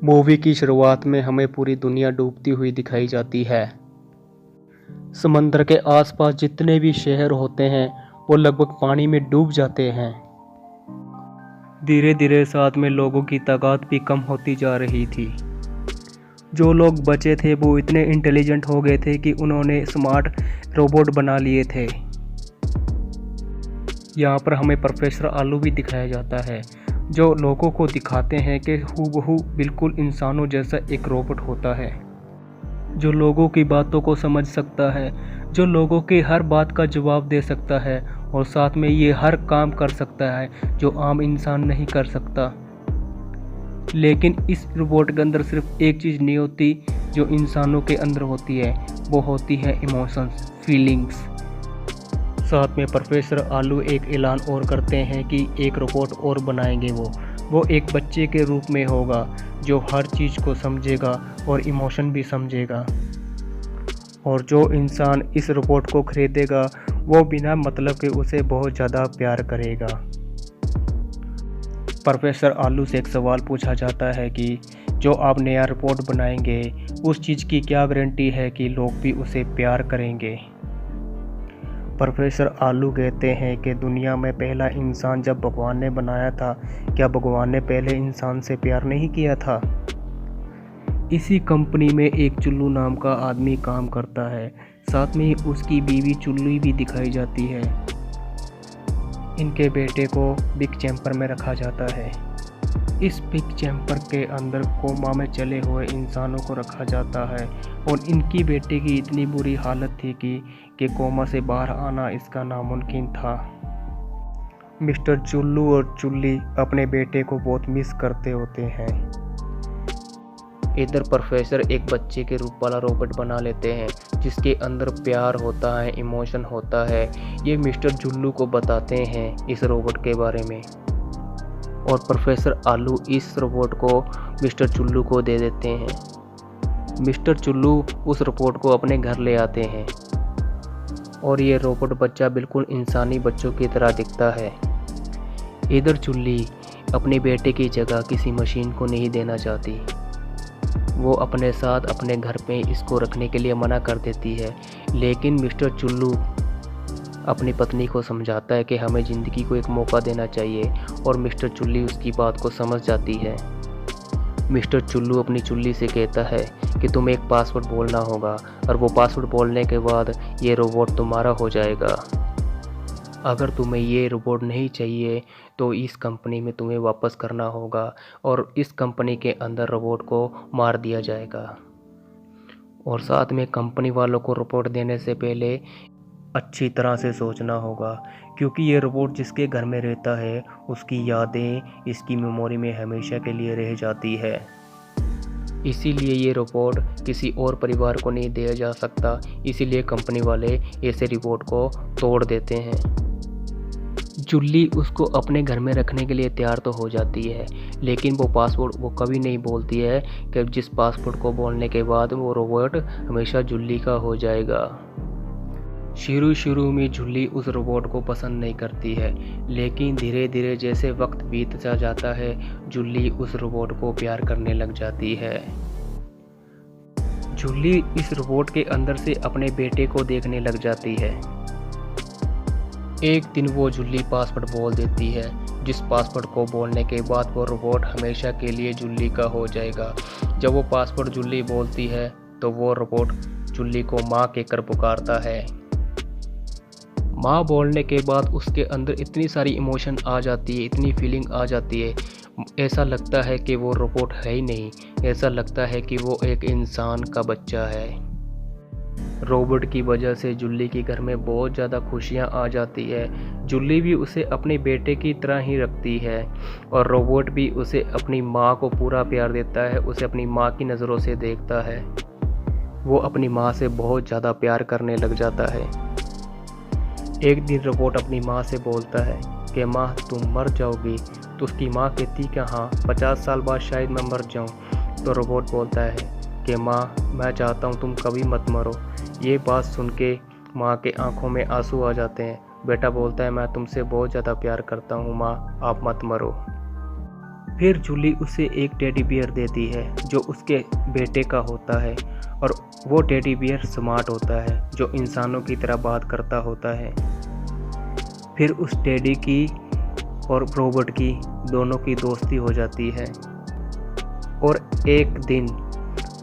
Movie की शुरुआत में हमें पूरी दुनिया डूबती हुई दिखाई जाती है। समंदर के आसपास जितने भी शहर होते हैं वो लगभग पानी में डूब जाते हैं। धीरे धीरे साथ में लोगों की तादाद भी कम होती जा रही थी। जो लोग बचे थे वो इतने इंटेलिजेंट हो गए थे कि उन्होंने स्मार्ट रोबोट बना लिए थे। यहाँ पर हमें प्रोफेसर आलू भी दिखाया जाता है, जो लोगों को दिखाते हैं कि हूबहू बिल्कुल इंसानों जैसा एक रोबोट होता है, जो लोगों की बातों को समझ सकता है, जो लोगों की हर बात का जवाब दे सकता है और साथ में ये हर काम कर सकता है जो आम इंसान नहीं कर सकता। लेकिन इस रोबोट के अंदर सिर्फ एक चीज़ नहीं होती जो इंसानों के अंदर होती है, वो होती है इमोशंस, फीलिंग्स। साथ में प्रोफेसर आलू एक ऐलान और करते हैं कि एक रोबोट और बनाएंगे। वो एक बच्चे के रूप में होगा जो हर चीज़ को समझेगा और इमोशन भी समझेगा, और जो इंसान इस रोबोट को खरीदेगा वो बिना मतलब के उसे बहुत ज़्यादा प्यार करेगा। प्रोफेसर आलू से एक सवाल पूछा जाता है कि जो आप नया रोबोट बनाएंगे उस चीज़ की क्या गारंटी है कि लोग भी उसे प्यार करेंगे। प्रोफेसर आलू कहते हैं कि दुनिया में पहला इंसान जब भगवान ने बनाया था, क्या भगवान ने पहले इंसान से प्यार नहीं किया था। इसी कंपनी में एक चुल्लू नाम का आदमी काम करता है, साथ में उसकी बीवी चुल्लू भी दिखाई जाती है। इनके बेटे को बिग चैम्बर में रखा जाता है। इस बिग चैम्बर के अंदर कोमा में चले हुए इंसानों को रखा जाता है और इनकी बेटे की इतनी बुरी हालत थी कि कोमा से बाहर आना इसका नामुमकिन था। मिस्टर चुल्लू और चुल्ली अपने बेटे को बहुत मिस करते होते हैं। इधर प्रोफेसर एक बच्चे के रूप वाला रोबोट बना लेते हैं जिसके अंदर प्यार होता है, इमोशन होता है। ये मिस्टर चुल्लू को बताते हैं इस रोबोट के बारे में, और प्रोफेसर आलू इस रोबोट को मिस्टर चुल्लू को दे देते हैं। मिस्टर चुल्लू उस रोबोट को अपने घर ले आते हैं और ये रोबोट बच्चा बिल्कुल इंसानी बच्चों की तरह दिखता है। इधर चुल्ली अपने बेटे की जगह किसी मशीन को नहीं देना चाहती। वो अपने साथ अपने घर पे इसको रखने के लिए मना कर देती है, लेकिन मिस्टर चुल्लू अपनी पत्नी को समझाता है कि हमें ज़िंदगी को एक मौका देना चाहिए, और मिस्टर चुल्ली उसकी बात को समझ जाती है। मिस्टर चुल्लू अपनी चुल्ली से कहता है कि तुम्हें एक पासवर्ड बोलना होगा, और वो पासवर्ड बोलने के बाद ये रोबोट तुम्हारा हो जाएगा। अगर तुम्हें ये रोबोट नहीं चाहिए तो इस कंपनी में तुम्हें वापस करना होगा, और इस कंपनी के अंदर रोबोट को मार दिया जाएगा। और साथ में कंपनी वालों को रोबोट देने से पहले अच्छी तरह से सोचना होगा, क्योंकि ये रोबोट जिसके घर में रहता है उसकी यादें इसकी मेमोरी में हमेशा के लिए रह जाती है। इसीलिए ये रोबोट किसी और परिवार को नहीं दिया जा सकता, इसीलिए कंपनी वाले ऐसे रोबोट को तोड़ देते हैं। जुल्ली उसको अपने घर में रखने के लिए तैयार तो हो जाती है, लेकिन वो पासवर्ड वो कभी नहीं बोलती है कि जिस पासवर्ड को बोलने के बाद वो रोबोट हमेशा जुल्ली का हो जाएगा। शुरू में जुल्ली उस रोबोट को पसंद नहीं करती है, लेकिन धीरे धीरे जैसे वक्त बीतता जाता है जुल्ली उस रोबोट को प्यार करने लग जाती है। जुल्ली इस रोबोट के अंदर से अपने बेटे को देखने लग जाती है। एक दिन वो जुल्ली पासवर्ड बोल देती है, जिस पासवर्ड को बोलने के बाद वो रोबोट हमेशा के लिए जुल्ली का हो जाएगा। जब वो पासवर्ड जुल्ली बोलती है तो वो रोबोट जुल्ली को माँ कहकर पुकारता है। माँ बोलने के बाद उसके अंदर इतनी सारी इमोशन आ जाती है, इतनी फीलिंग आ जाती है, ऐसा लगता है कि वो रोबोट है ही नहीं, ऐसा लगता है कि वो एक इंसान का बच्चा है। रोबोट की वजह से जुल्ली के घर में बहुत ज़्यादा खुशियाँ आ जाती है। जुल्ली भी उसे अपने बेटे की तरह ही रखती है, और रोबोट भी उसे अपनी माँ को पूरा प्यार देता है, उसे अपनी माँ की नज़रों से देखता है। वो अपनी माँ से बहुत ज़्यादा प्यार करने लग जाता है। एक दिन रोबोट अपनी माँ से बोलता है कि माँ तुम मर जाओगी। तो उसकी माँ कहती कि हाँ 50 साल बाद शायद मैं मर जाऊँ। तो रोबोट बोलता है कि माँ मैं चाहता हूँ तुम कभी मत मरो। ये बात सुन के माँ के आंखों में आंसू आ जाते हैं। बेटा बोलता है मैं तुमसे बहुत ज़्यादा प्यार करता हूँ माँ, आप मत मरो। फिर जूली उसे एक टेडी बियर देती है जो उसके बेटे का होता है, और वो टेडी बियर स्मार्ट होता है, जो इंसानों की तरह बात करता होता है। फिर उस टेडी की और रोबोट की दोनों की दोस्ती हो जाती है, और एक दिन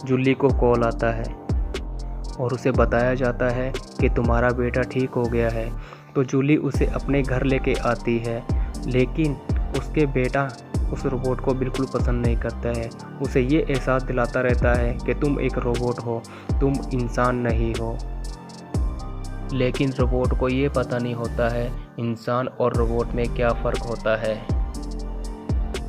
जूली को कॉल आता है और उसे बताया जाता है कि तुम्हारा बेटा ठीक हो गया है। तो जूली उसे अपने घर लेके आती है, लेकिन उसके बेटा उस रोबोट को बिल्कुल पसंद नहीं करता है। उसे ये एहसास दिलाता रहता है कि तुम एक रोबोट हो, तुम इंसान नहीं हो। लेकिन रोबोट को ये पता नहीं होता है इंसान और रोबोट में क्या फ़र्क होता है।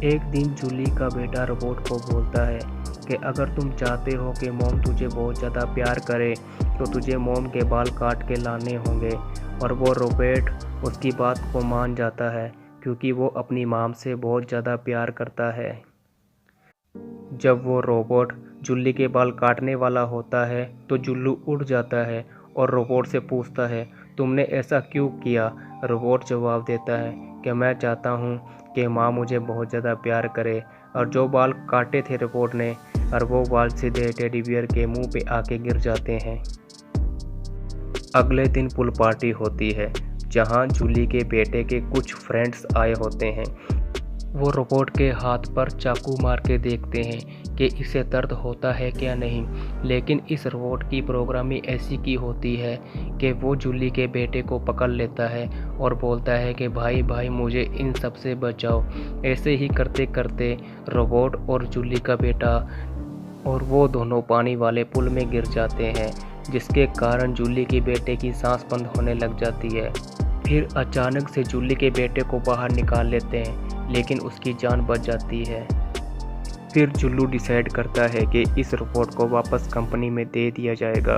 एक दिन जूली का बेटा रोबोट को बोलता है कि अगर तुम चाहते हो कि मॉम तुझे बहुत ज़्यादा प्यार करे तो तुझे मॉम के बाल काट के लाने होंगे। और वो रोबोट उसकी बात को मान जाता है, क्योंकि वो अपनी मॉम से बहुत ज़्यादा प्यार करता है। जब वो रोबोट जूली के बाल काटने वाला होता है तो जुल्लू उड़ जाता है और रोबोट से पूछता है, तुमने ऐसा क्यों किया? रोबोट जवाब देता है कि मैं चाहता हूँ कि माँ मुझे बहुत ज़्यादा प्यार करे। और जो बाल काटे थे रोबोट ने, और वो बाल सीधे टेडी बियर के मुंह पे आके गिर जाते हैं। अगले दिन पूल पार्टी होती है, जहाँ जूली के बेटे के कुछ फ्रेंड्स आए होते हैं। वो रोबोट के हाथ पर चाकू मार के देखते हैं कि इसे दर्द होता है क्या नहीं, लेकिन इस रोबोट की प्रोग्रामिंग ऐसी की होती है कि वो जूली के बेटे को पकड़ लेता है और बोलता है कि भाई भाई मुझे इन सब से बचाओ। ऐसे ही करते करते रोबोट और जूली का बेटा और वो दोनों पानी वाले पुल में गिर जाते हैं, जिसके कारण जूली के बेटे की सांस बंद होने लग जाती है। फिर अचानक से जूली के बेटे को बाहर निकाल लेते हैं, लेकिन उसकी जान बच जाती है। फिर जुल्लू डिसाइड करता है कि इस रोबोट को वापस कंपनी में दे दिया जाएगा।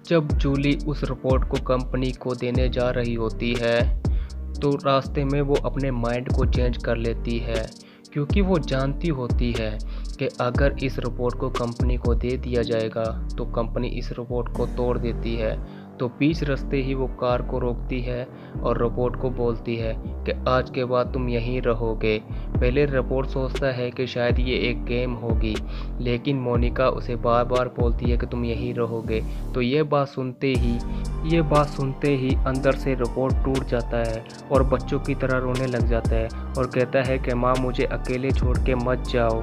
जब जूली उस रोबोट को कंपनी को देने जा रही होती है तो रास्ते में वो अपने माइंड को चेंज कर लेती है, क्योंकि वो जानती होती है कि अगर इस रोबोट को कंपनी को दे दिया जाएगा तो कंपनी इस रोबोट को तोड़ देती है। तो बीच रास्ते ही वो कार को रोकती है और रोबोट को बोलती है कि आज के बाद तुम यहीं रहोगे। पहले रोबोट सोचता है कि शायद ये एक गेम होगी, लेकिन मोनिका उसे बार बार बोलती है कि तुम यहीं रहोगे। तो ये बात सुनते ही अंदर से रोबोट टूट जाता है और बच्चों की तरह रोने लग जाता है और कहता है कि माँ मुझे अकेले छोड़ के मत जाओ।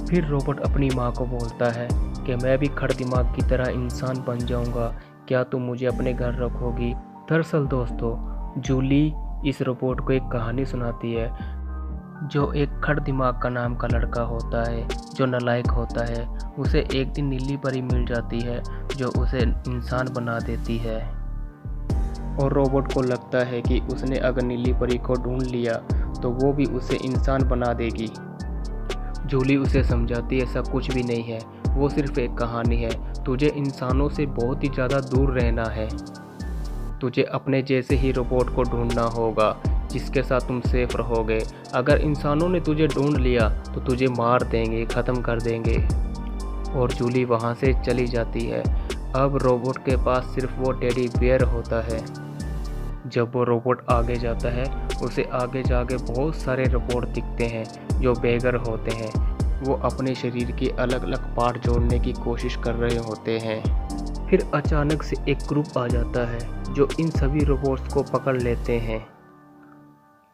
फिर रोबोट अपनी माँ को बोलता है कि मैं भी खड़ दिमाग की तरह इंसान बन जाऊंगा, क्या तुम मुझे अपने घर रखोगी? दरअसल दोस्तों, जूली इस रोबोट को एक कहानी सुनाती है, जो एक खड़ दिमाग का नाम का लड़का होता है जो नालायक होता है। उसे एक दिन नीली परी मिल जाती है जो उसे इंसान बना देती है, और रोबोट को लगता है कि उसने अगर नीली परी को ढूंढ लिया तो वो भी उसे इंसान बना देगी। जूली उसे समझाती है ऐसा कुछ भी नहीं है, वो सिर्फ एक कहानी है। तुझे इंसानों से बहुत ही ज़्यादा दूर रहना है। तुझे अपने जैसे ही रोबोट को ढूंढना होगा जिसके साथ तुम सेफ रहोगे। अगर इंसानों ने तुझे ढूंढ लिया तो तुझे मार देंगे, ख़त्म कर देंगे। और जूली वहाँ से चली जाती है। अब रोबोट के पास सिर्फ वो टेडी बियर होता है। जब वो रोबोट आगे जाता है, उसे आगे जाके बहुत सारे रोबोट दिखते हैं जो बेघर होते हैं। वो अपने शरीर के अलग अलग पार्ट जोड़ने की कोशिश कर रहे होते हैं। फिर अचानक से एक ग्रुप आ जाता है जो इन सभी रोबोट्स को पकड़ लेते हैं।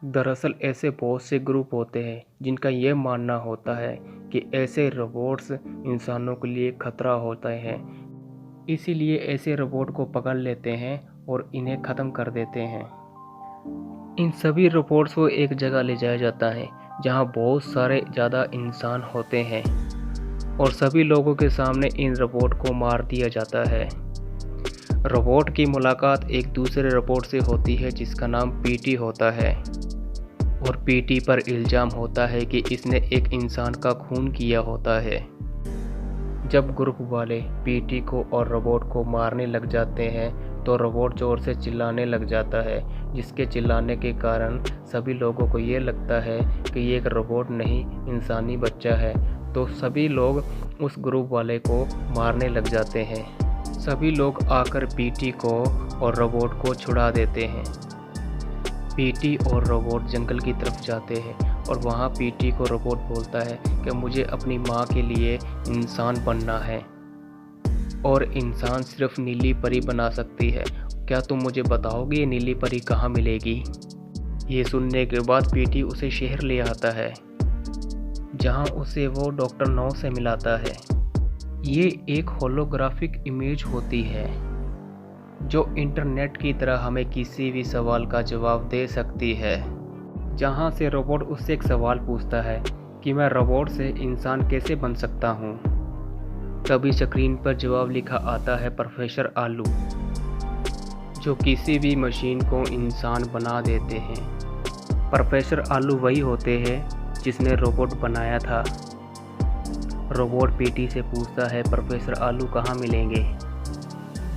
दरअसल ऐसे बहुत से ग्रुप होते हैं जिनका ये मानना होता है कि ऐसे रोबोट्स इंसानों के लिए खतरा होते हैं, इसीलिए ऐसे रोबोट को पकड़ लेते हैं और इन्हें ख़त्म कर देते हैं। इन सभी रोबोट्स को एक जगह ले जाया जाता है जहां बहुत सारे ज़्यादा इंसान होते हैं, और सभी लोगों के सामने इन रोबोट को मार दिया जाता है। रोबोट की मुलाकात एक दूसरे रोबोट से होती है जिसका नाम पीटी होता है, और पीटी पर इल्ज़ाम होता है कि इसने एक इंसान का खून किया होता है। जब ग्रुप वाले पीटी को और रोबोट को मारने लग जाते हैं तो रोबोट ज़ोर से चिल्लाने लग जाता है, जिसके चिल्लाने के कारण सभी लोगों को ये लगता है कि ये एक रोबोट नहीं इंसानी बच्चा है। तो सभी लोग उस ग्रुप वाले को मारने लग जाते हैं। सभी लोग आकर पीटी को और रोबोट को छुड़ा देते हैं। पीटी और रोबोट जंगल की तरफ जाते हैं और वहाँ पीटी को रोबोट बोलता है कि मुझे अपनी माँ के लिए इंसान बनना है और इंसान सिर्फ नीली परी बना सकती है। क्या तुम मुझे बताओगे ये नीली परी कहाँ मिलेगी? ये सुनने के बाद पीटी उसे शहर ले आता है जहाँ उसे वो डॉक्टर नौ से मिलाता है। ये एक होलोग्राफिक इमेज होती है जो इंटरनेट की तरह हमें किसी भी सवाल का जवाब दे सकती है। जहाँ से रोबोट उससे एक सवाल पूछता है कि मैं रोबोट से इंसान कैसे बन सकता हूँ। तभी स्क्रीन पर जवाब लिखा आता है प्रोफेसर आलू, जो किसी भी मशीन को इंसान बना देते हैं। प्रोफेसर आलू वही होते हैं जिसने रोबोट बनाया था। रोबोट पीटी से पूछता है प्रोफेसर आलू कहाँ मिलेंगे।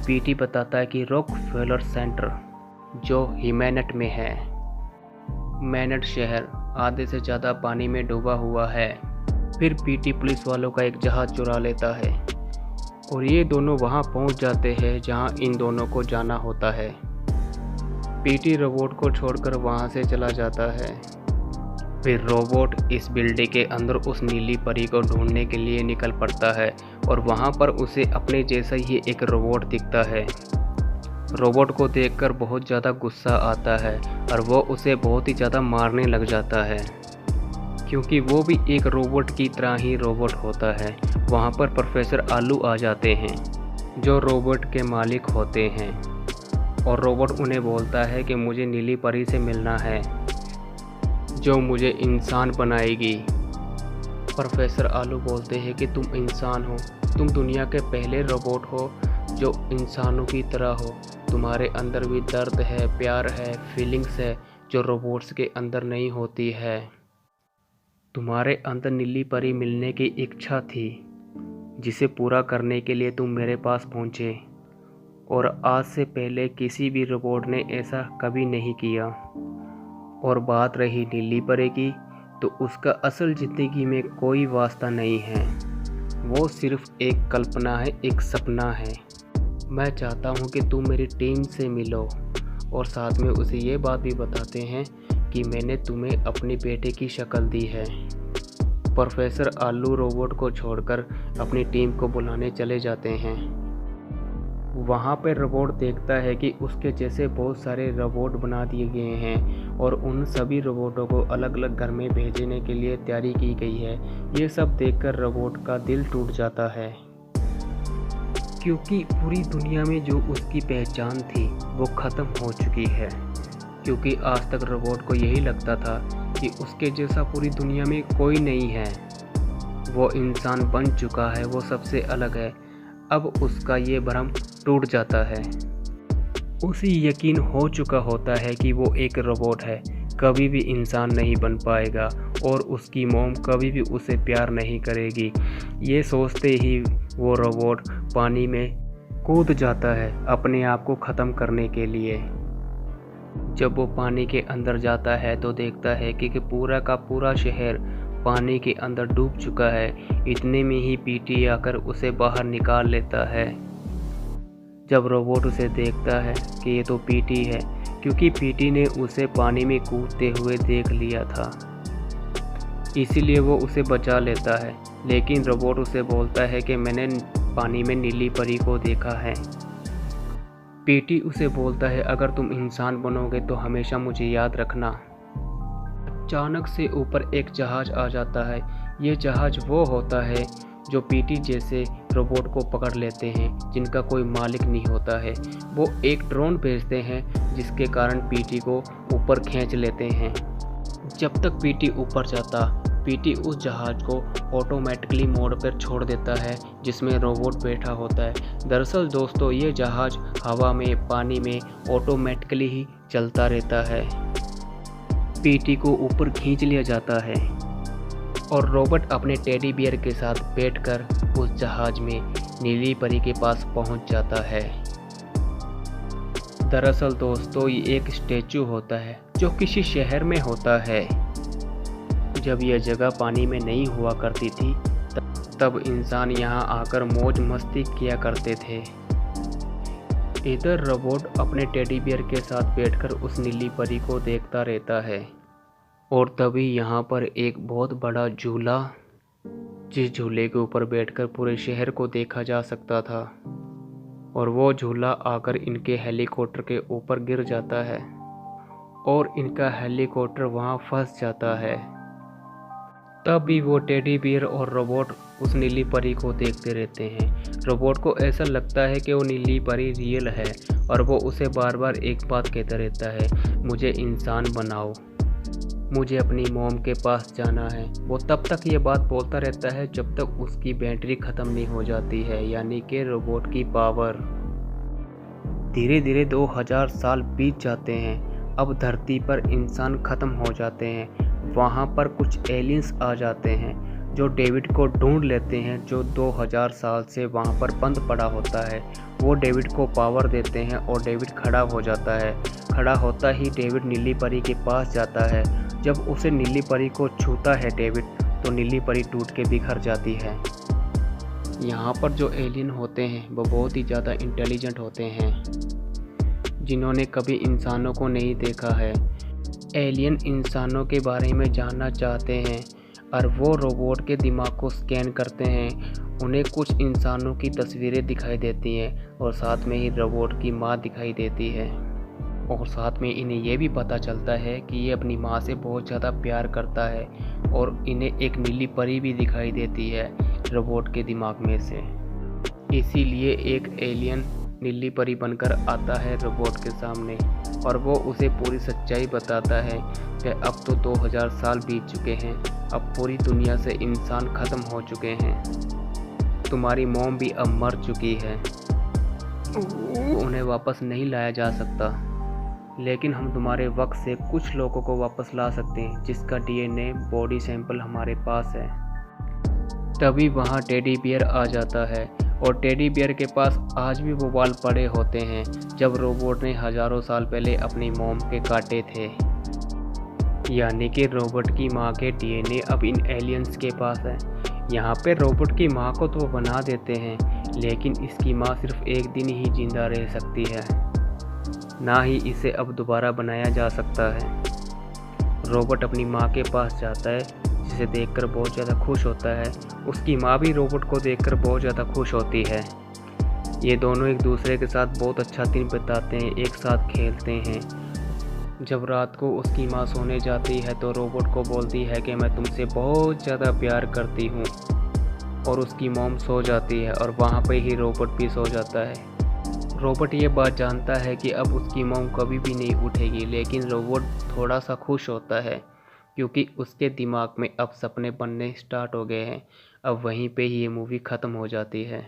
पीटी बताता है कि रॉकफेलर सेंटर जो हिमेनेट में है। मैनेट शहर आधे से ज़्यादा पानी में डूबा हुआ है। फिर पीटी पुलिस वालों का एक जहाज़ चुरा लेता है और ये दोनों वहाँ पहुँच जाते हैं जहाँ इन दोनों को जाना होता है। पीटी रोबोट को छोड़कर वहाँ से चला जाता है। फिर रोबोट इस बिल्डिंग के अंदर उस नीली परी को ढूंढने के लिए निकल पड़ता है और वहाँ पर उसे अपने जैसा ही एक रोबोट दिखता है। रोबोट को देखकर बहुत ज़्यादा गुस्सा आता है और वो उसे बहुत ही ज़्यादा मारने लग जाता है, क्योंकि वो भी एक रोबोट की तरह ही रोबोट होता है। वहाँ पर प्रोफेसर आलू आ जाते हैं जो रोबोट के मालिक होते हैं और रोबोट उन्हें बोलता है कि मुझे नीली परी से मिलना है जो मुझे इंसान बनाएगी। प्रोफेसर आलू बोलते हैं कि तुम इंसान हो, तुम दुनिया के पहले रोबोट हो जो इंसानों की तरह हो। तुम्हारे अंदर भी दर्द है, प्यार है, फीलिंग्स है जो रोबोट्स के अंदर नहीं होती है। तुम्हारे अंदर नीली परी मिलने की इच्छा थी जिसे पूरा करने के लिए तुम मेरे पास पहुँचे, और आज से पहले किसी भी रोबोट ने ऐसा कभी नहीं किया। और बात रही नीली परी की, तो उसका असल ज़िंदगी में कोई वास्ता नहीं है। वो सिर्फ एक कल्पना है, एक सपना है। मैं चाहता हूँ कि तुम मेरी टीम से मिलो, और साथ में उसे ये बात भी बताते हैं कि मैंने तुम्हें अपने बेटे की शक्ल दी है। प्रोफेसर आलू रोबोट को छोड़कर अपनी टीम को बुलाने चले जाते हैं। वहाँ पर रोबोट देखता है कि उसके जैसे बहुत सारे रोबोट बना दिए गए हैं और उन सभी रोबोटों को अलग अलग घर में भेजने के लिए तैयारी की गई है। ये सब देखकर रोबोट का दिल टूट जाता है, क्योंकि पूरी दुनिया में जो उसकी पहचान थी वो ख़त्म हो चुकी है। क्योंकि आज तक रोबोट को यही लगता था कि उसके जैसा पूरी दुनिया में कोई नहीं है। वो इंसान बन चुका है, वो सबसे अलग है। अब उसका ये भ्रम टूट जाता है। उसे यकीन हो चुका होता है कि वो एक रोबोट है, कभी भी इंसान नहीं बन पाएगा और उसकी मॉम कभी भी उसे प्यार नहीं करेगी। ये सोचते ही वो रोबोट पानी में कूद जाता है अपने आप को ख़त्म करने के लिए। जब वो पानी के अंदर जाता है तो देखता है कि पूरा का पूरा शहर पानी के अंदर डूब चुका है। इतने में ही पीटी आकर उसे बाहर निकाल लेता है। जब रोबोट उसे देखता है कि ये तो पीटी है, क्योंकि पीटी ने उसे पानी में कूदते हुए देख लिया था, इसीलिए वो उसे बचा लेता है। लेकिन रोबोट उसे बोलता है कि मैंने पानी में नीली परी को देखा है। पीटी उसे बोलता है अगर तुम इंसान बनोगे तो हमेशा मुझे याद रखना। अचानक से ऊपर एक जहाज़ आ जाता है। ये जहाज़ वो होता है जो पीटी जैसे रोबोट को पकड़ लेते हैं, जिनका कोई मालिक नहीं होता है। वो एक ड्रोन भेजते हैं जिसके कारण पीटी को ऊपर खींच लेते हैं। जब तक पीटी ऊपर जाता, पीटी उस जहाज़ को ऑटोमेटिकली मोड पर छोड़ देता है जिसमें रोबोट बैठा होता है। दरअसल दोस्तों, ये जहाज़ हवा में, पानी में ऑटोमेटिकली ही चलता रहता है। पीटी को ऊपर खींच लिया जाता है और रोबोट अपने टेडी बियर के साथ बैठकर उस जहाज़ में नीली परी के पास पहुंच जाता है। दरअसल दोस्तों, ये एक स्टैचू होता है जो किसी शहर में होता है। जब यह जगह पानी में नहीं हुआ करती थी तब इंसान यहाँ आकर मौज मस्ती किया करते थे। इधर रोबोट अपने टेडी बियर के साथ बैठकर उस नीली परी को देखता रहता है और तभी यहाँ पर एक बहुत बड़ा झूला, जिस झूले के ऊपर बैठकर पूरे शहर को देखा जा सकता था, और वो झूला आकर इनके हेलीकॉप्टर के ऊपर गिर जाता है और इनका हेलीकॉप्टर वहाँ फंस जाता है। तब भी वो टेडी बियर और रोबोट उस नीली परी को देखते रहते हैं। रोबोट को ऐसा लगता है कि वो नीली परी रियल है और वो उसे बार बार एक बात कहता रहता है, मुझे इंसान बनाओ, मुझे अपनी मॉम के पास जाना है। वो तब तक ये बात बोलता रहता है जब तक उसकी बैटरी ख़त्म नहीं हो जाती है, यानी कि रोबोट की पावर। धीरे धीरे 2000 साल बीत जाते हैं। अब धरती पर इंसान ख़त्म हो जाते हैं। वहाँ पर कुछ एलियंस आ जाते हैं जो डेविड को ढूंढ लेते हैं, जो 2000 साल से वहाँ पर बंद पड़ा होता है। वो डेविड को पावर देते हैं और डेविड खड़ा हो जाता है। खड़ा होता ही डेविड नीली परी के पास जाता है। जब उसे नीली परी को छूता है डेविड, तो नीली परी टूट के बिखर जाती है। यहाँ पर जो एलियन होते हैं वो बहुत ही ज़्यादा इंटेलिजेंट होते हैं, जिन्होंने कभी इंसानों को नहीं देखा है। एलियन इंसानों के बारे में जानना चाहते हैं और वो रोबोट के दिमाग को स्कैन करते हैं। उन्हें कुछ इंसानों की तस्वीरें दिखाई देती हैं और साथ में ही रोबोट की माँ दिखाई देती है, और साथ में इन्हें ये भी पता चलता है कि ये अपनी माँ से बहुत ज़्यादा प्यार करता है, और इन्हें एक नीली परी भी दिखाई देती है रोबोट के दिमाग में से। इसीलिए एक एलियन नीली परी बनकर आता है रोबोट के सामने, और वो उसे पूरी सच्चाई बताता है कि अब तो 2000 साल बीत चुके हैं, अब पूरी दुनिया से इंसान ख़त्म हो चुके हैं, तुम्हारी मॉम भी अब मर चुकी है, उन्हें वापस नहीं लाया जा सकता, लेकिन हम तुम्हारे वक्त से कुछ लोगों को वापस ला सकते हैं जिसका डीएनए बॉडी सैंपल हमारे पास है। तभी वहाँ टेडी बियर आ जाता है, और टेडी बियर के पास आज भी वो बाल पड़े होते हैं जब रोबोट ने हज़ारों साल पहले अपनी मॉम के काटे थे। यानी कि रोबोट की माँ के डीएनए अब इन एलियंस के पास है। यहाँ पे रोबोट की माँ को तो वो बना देते हैं, लेकिन इसकी माँ सिर्फ एक दिन ही जिंदा रह सकती है, ना ही इसे अब दोबारा बनाया जा सकता है। रोबोट अपनी माँ के पास जाता है, जिसे देखकर बहुत ज़्यादा खुश होता है। उसकी माँ भी रोबोट को देखकर बहुत ज़्यादा खुश होती है। ये दोनों एक दूसरे के साथ बहुत अच्छा दिन बिताते हैं, एक साथ खेलते हैं। जब रात को उसकी माँ सोने जाती है तो रोबोट को बोलती है कि मैं तुमसे बहुत ज़्यादा प्यार करती हूँ, और उसकी मॉम सो जाती है और वहाँ पे ही रोबोट भी सो जाता है। रोबोट ये बात जानता है कि अब उसकी मॉम कभी भी नहीं उठेगी, लेकिन रोबोट थोड़ा सा खुश होता है क्योंकि उसके दिमाग में अब सपने बनने स्टार्ट हो गए हैं। अब वहीं पे ही ये मूवी ख़त्म हो जाती है।